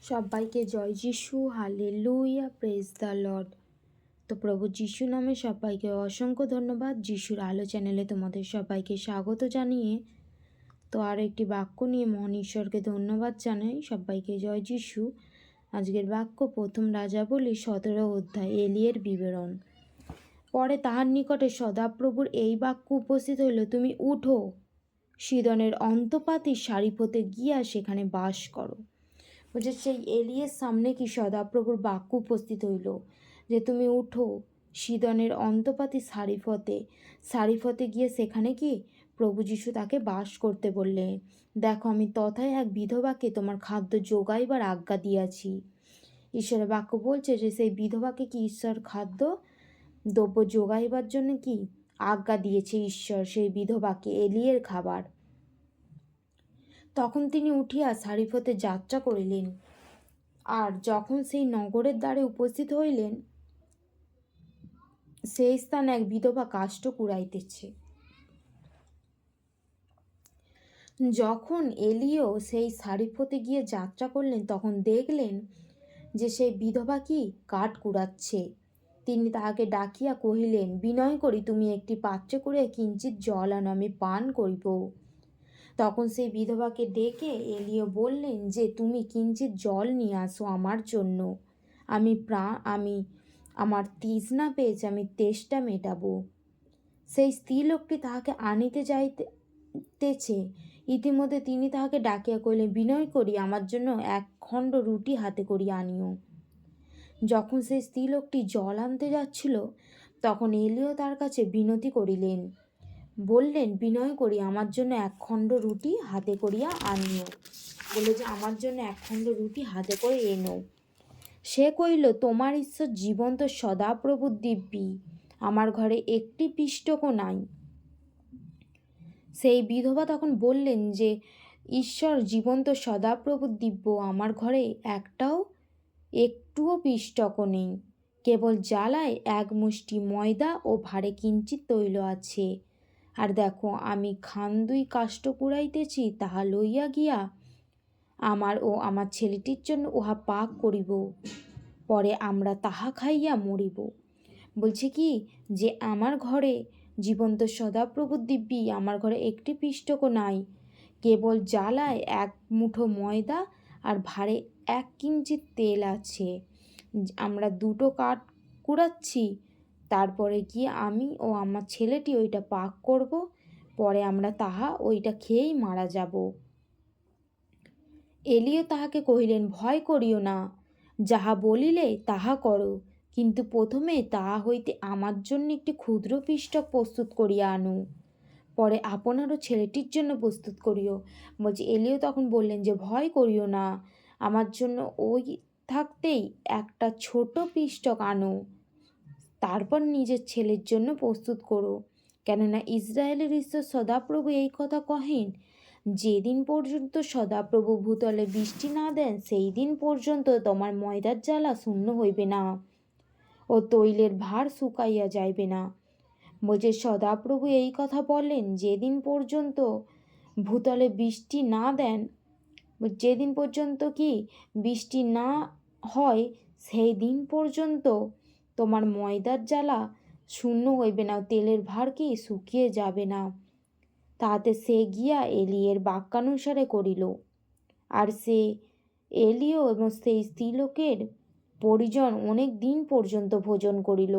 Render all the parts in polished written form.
সবাইকে জয় যিশু, হালেলুয়া, প্রেজ দ্য লর্ড। তো প্রভু যিশু নামে সবাইকে অসংখ্য ধন্যবাদ। যিশুর আলো চ্যানেলে তোমাদের সবাইকে স্বাগত জানিয়ে তো আরও একটি বাক্য নিয়ে মহান ঈশ্বরকে ধন্যবাদ জানাই। সবাইকে জয় যিশু। আজকের বাক্য প্রথম রাজাবলী 17 অধ্যায়, এলিয়ের বিবরণ। পরে তাহার নিকটে সদাপ্রভুর এই বাক্য উপস্থিত হইল, তুমি উঠো, সিদনের অন্তপাতী সারিফতে গিয়া সেখানে বাস করো। বলছে সেই এলিয়ের সামনে কি সদাপ্রভুর বাক্য উপস্থিত হইল যে তুমি উঠো, সিদনের অন্তপাতী সারিফতে গিয়ে সেখানে কি প্রভু যিশু তাকে বাস করতে বললেন। দেখো, আমি তথায় এক বিধবাকে তোমার খাদ্য যোগাইবার আজ্ঞা দিয়াছি। ঈশ্বরের বাক্য বলছে যে সেই বিধবাকে কি ঈশ্বর খাদ্য দ্রব্য যোগাইবার জন্য কি আজ্ঞা দিয়েছে ঈশ্বর সেই বিধবাকে, এলিয়ের খাবার। তখন তিনি উঠিয়া সারিফতে যাত্রা করিলেন, আর যখন সেই নগরের দ্বারে উপস্থিত হইলেন, সেই স্থানে এক বিধবা কাষ্ঠ কুড়াইতেছে। যখন এলিও সেই সারিফতে গিয়ে যাত্রা করলেন, তখন দেখলেন যে সেই বিধবা কি কাঠ কুড়াচ্ছে। তিনি তাহাকে ডাকিয়া কহিলেন, বিনয় করি তুমি একটি পাত্রে করে কিঞ্চিৎ জল আনো, আমি পান করিব। তখন সেই বিধবাকে ডেকে এলিও বললেন যে তুমি কিঞ্চিৎ জল নিয়ে আসো আমার জন্য, আমি আমার তৃষ্ণা পেয়েছে, আমি তেষ্টা মেটাবো। সেই স্ত্রী লোকটি তাহাকে আনিতে যাইতেছে। ইতিমধ্যে তিনি তাহাকে ডাকিয়া কহিলেন, বিনয় করি আমার জন্য এক খণ্ড রুটি হাতে করিয়া আনিও। যখন সেই স্ত্রী লোকটি জল আনতে যাচ্ছিল, তখন এলিও তার কাছে বিনতি করিলেন, বললেন, বিনয় করি আমার জন্য এক খণ্ড রুটি হাতে করিয়া আনিও। বলে যে আমার জন্য এক খণ্ড রুটি হাতে করে এনো। সে কহিল, তোমার ঈশ্বর জীবন্ত সদাপ্রভু দিব্যি, আমার ঘরে একটি পিষ্টকও নাই। সেই বিধবা তখন বললেন যে ঈশ্বর জীবন্ত সদাপ্রভু দিব্য, আমার ঘরে একটুও পিষ্টকও নেই, কেবল জ্বালায় এক মুষ্টি ময়দা ও ভাঁড়ে কিঞ্চিৎ তৈল আছে। আর দেখো, আমি খান্দুই কাষ্ঠ কুড়াইতেছি, তাহা লইয়া গিয়া আমার ও আমার ছেলেটির জন্য উহা পাক করিব, পরে আমরা তাহা খাইয়া মরিব। বলছে কি যে আমার ঘরে জীবন্ত সদাপ্রভু দিব্যি, আমার ঘরে একটি পিষ্টকও নাই, কেবল জ্বালায় এক মুঠো ময়দা আর ভাঁড়ে এক কিঞ্চিৎ তেল আছে। আমরা দুটো কাঠ কুড়াচ্ছি, তারপরে গিয়ে আমি ও আমার ছেলেটি ওইটা পাক করব, পরে আমরা ওইটা খেয়েই মারা যাব। এলিও তাহাকে কহিলেন, ভয় করিও না, যাহা বলিলে তাহা করো, কিন্তু প্রথমে তাহা হইতে আমার জন্য একটি ক্ষুদ্র পিষ্টক প্রস্তুত করিয়া আনো, পরে আপনারও ছেলেটির জন্য প্রস্তুত করিও। বলছি এলিও তখন বললেন যে ভয় করিও না, আমার জন্য ওই থাকতেই একটা ছোট পিষ্টক আনো, তারপর নিজের ছেলের জন্য প্রস্তুত করো। কেননা ইসরায়েলের ঈশ্বর সদাপ্রভু এই কথা কহেন, যেদিন পর্যন্ত সদাপ্রভু ভূতলে বৃষ্টি না দেন, সেই দিন পর্যন্ত তোমার ময়দার জ্বালা শূন্য হইবে না ও তৈলের ভার শুকাইয়া যাইবে না। বলছে সদাপ্রভু এই কথা বলেন, যেদিন পর্যন্ত ভূতলে বৃষ্টি না দেন, যেদিন পর্যন্ত কি বৃষ্টি না হয়, সেই দিন পর্যন্ত তোমার ময়দার জ্বালা শূন্য হইবে না, তেলের ভার কি শুকিয়ে যাবে না। তাহাতে সে গিয়া এলিয়ের বাক্যানুসারে করিল। আর সে এলিও এবং সেই স্ত্রীলোকের পরিজন অনেক দিন পর্যন্ত ভোজন করিল।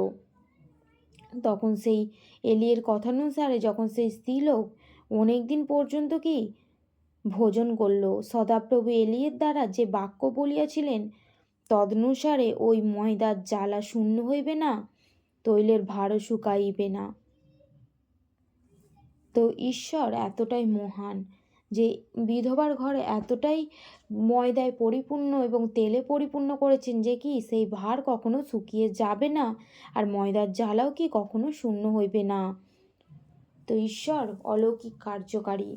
তখন সেই এলিয়ের কথানুসারে যখন সেই স্ত্রীলোক অনেক দিন পর্যন্ত কি ভোজন করল, সদাপ্রভু এলিয়ের দ্বারা যে বাক্য বলিয়াছিলেন, তদনুসারে ওই ময়দার জ্বালা শূন্য হইবে না, তৈলের ভারও শুকাইবে না। তো ঈশ্বর এতটাই মহান যে বিধবার ঘরে এতটাই ময়দায় পরিপূর্ণ এবং তেলে পরিপূর্ণ করেছেন যে কি সেই ভার কখনো শুকিয়ে যাবে না, আর ময়দার জ্বালাও কি কখনো শূন্য হইবে না। তো ঈশ্বর অলৌকিক কার্যকারী।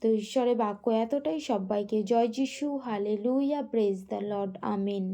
তো ঈশ্বরের বাক্য এতটাই। সবাইকে জয় যিশু, hallelujah, praise the Lord, amen.